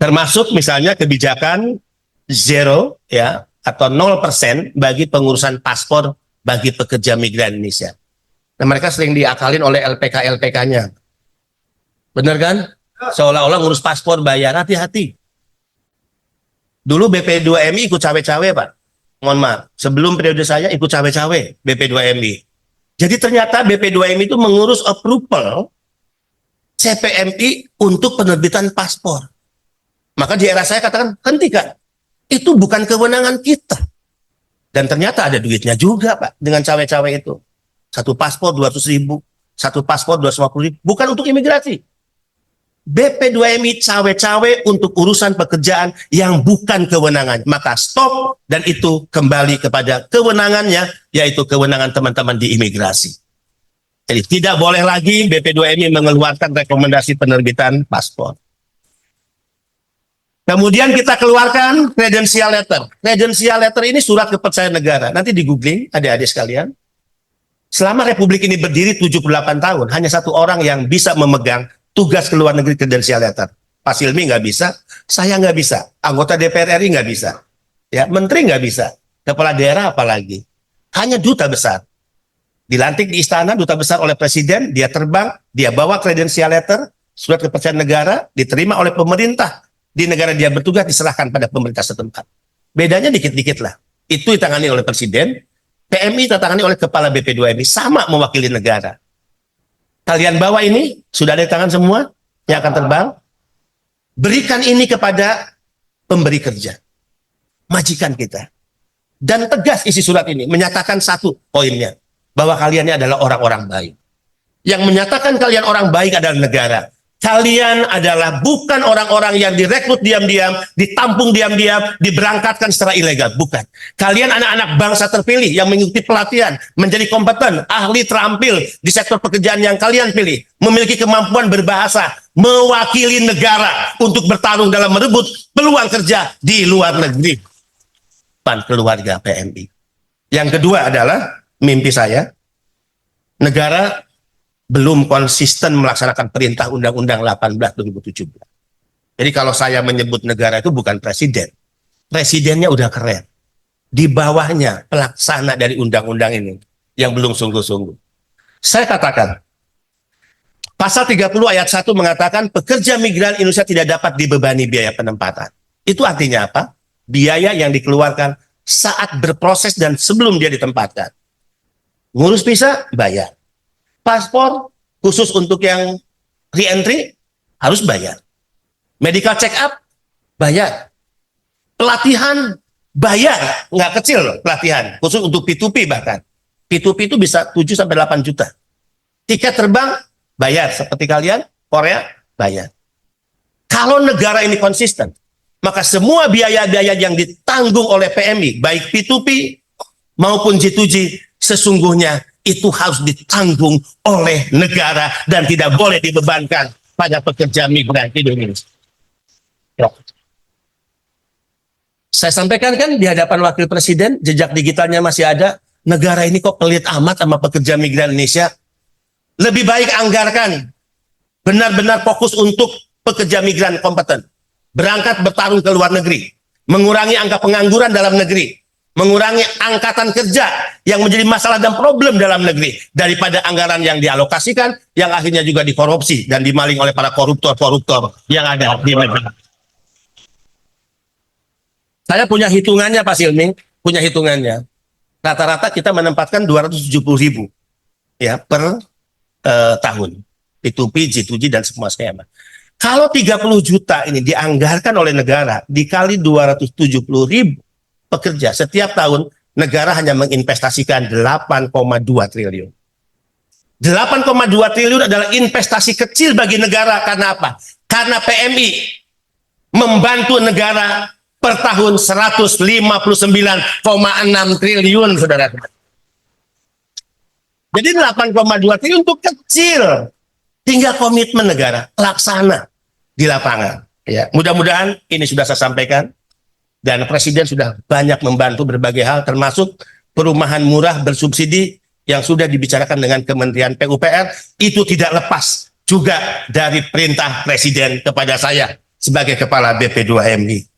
Termasuk misalnya kebijakan zero ya atau 0% bagi pengurusan paspor bagi pekerja migran Indonesia. Nah, mereka sering diakalin oleh LPK-LPK-nya. Benar kan? Seolah-olah ngurus paspor bayar, hati-hati. Dulu BP2MI ikut cawe-cawe, Pak. Mohon maaf, sebelum periode saya ikut cawe-cawe BP2MI. Jadi ternyata BP2MI itu mengurus approval CPMI untuk penerbitan paspor. Maka di era saya katakan, hentikan. Itu bukan kewenangan kita. Dan ternyata ada duitnya juga, Pak, dengan cawe-cawe itu. Satu paspor 200.000, satu paspor 250.000, bukan untuk imigrasi. BP2MI cawe-cawe untuk urusan pekerjaan yang bukan kewenangan. Maka stop dan itu kembali kepada kewenangannya, yaitu kewenangan teman-teman di imigrasi. Jadi tidak boleh lagi BP2MI mengeluarkan rekomendasi penerbitan paspor. Kemudian kita keluarkan credential letter. Credential letter ini surat kepercayaan negara. Nanti di googling adik-adik sekalian. Selama Republik ini berdiri 78 tahun, hanya satu orang yang bisa memegang tugas ke luar negeri credential letter. Pak Silmi nggak bisa, saya nggak bisa, anggota DPR RI nggak bisa, ya menteri nggak bisa, kepala daerah apalagi. Hanya duta besar. Dilantik di istana, duta besar oleh presiden, dia terbang, dia bawa credential letter, surat kepercayaan negara, diterima oleh pemerintah. Di negara dia bertugas diserahkan pada pemerintah setempat. Bedanya dikit-dikit lah. Itu ditangani oleh presiden, PMI ditangani oleh kepala BP2MI, sama mewakili negara. Kalian bawa ini, sudah ada di tangan semua yang akan terbang. Berikan ini kepada pemberi kerja, majikan kita. Dan tegas isi surat ini, menyatakan satu poinnya, bahwa kalian ini adalah orang-orang baik. Yang menyatakan kalian orang baik adalah negara. Kalian adalah bukan orang-orang yang direkrut diam-diam, ditampung diam-diam, diberangkatkan secara ilegal. Bukan. Kalian anak-anak bangsa terpilih yang mengikuti pelatihan, menjadi kompeten, ahli, terampil di sektor pekerjaan yang kalian pilih. Memiliki kemampuan berbahasa, mewakili negara untuk bertarung dalam merebut peluang kerja di luar negeri. Pan keluarga PMI. Yang kedua adalah mimpi saya, negara belum konsisten melaksanakan perintah Undang-Undang 18 2017. Jadi kalau saya menyebut negara itu bukan presiden. Presidennya udah keren. Di bawahnya pelaksana dari undang-undang ini yang belum sungguh-sungguh. Saya katakan, pasal 30 ayat 1 mengatakan pekerja migran Indonesia tidak dapat dibebani biaya penempatan. Itu artinya apa? Biaya yang dikeluarkan saat berproses dan sebelum dia ditempatkan. Ngurus visa, bayar. Paspor khusus untuk yang re-entry harus bayar. Medical check up bayar. Pelatihan bayar, nggak kecil loh pelatihan, khusus untuk P2P bahkan. P2P itu bisa 7 sampai 8 juta. Tiket terbang bayar, seperti kalian Korea bayar. Kalau negara ini konsisten, maka semua biaya-biaya yang ditanggung oleh PMI, baik P2P maupun G2G, sesungguhnya itu harus ditanggung oleh negara dan tidak boleh dibebankan pada pekerja migran Indonesia. Saya sampaikan kan di hadapan Wakil Presiden, jejak digitalnya masih ada. Negara ini kok pelit amat sama pekerja migran Indonesia. Lebih baik anggarkan, benar-benar fokus untuk pekerja migran kompeten. Berangkat bertarung ke luar negeri, mengurangi angka pengangguran dalam negeri, mengurangi angkatan kerja yang menjadi masalah dan problem dalam negeri daripada anggaran yang dialokasikan yang akhirnya juga dikorupsi dan dimaling oleh para koruptor-koruptor yang ada di negeri. Saya punya hitungannya Pak Silmi, punya hitungannya. Rata-rata kita menempatkan 270.000 ya per tahun. P2P, G2G dan semua skema. Kalau 30 juta ini dianggarkan oleh negara dikali 270.000 pekerja, setiap tahun negara hanya menginvestasikan 8,2 triliun. 8,2 triliun adalah investasi kecil bagi negara. Karena apa? Karena PMI membantu negara per tahun 159,6 triliun, saudara. Jadi 8,2 triliun itu kecil. Tinggal komitmen negara, laksana di lapangan. Ya, mudah-mudahan ini sudah saya sampaikan. Dan Presiden sudah banyak membantu berbagai hal, termasuk perumahan murah bersubsidi yang sudah dibicarakan dengan Kementerian PUPR. Itu tidak lepas juga dari perintah Presiden kepada saya sebagai kepala BP2MI.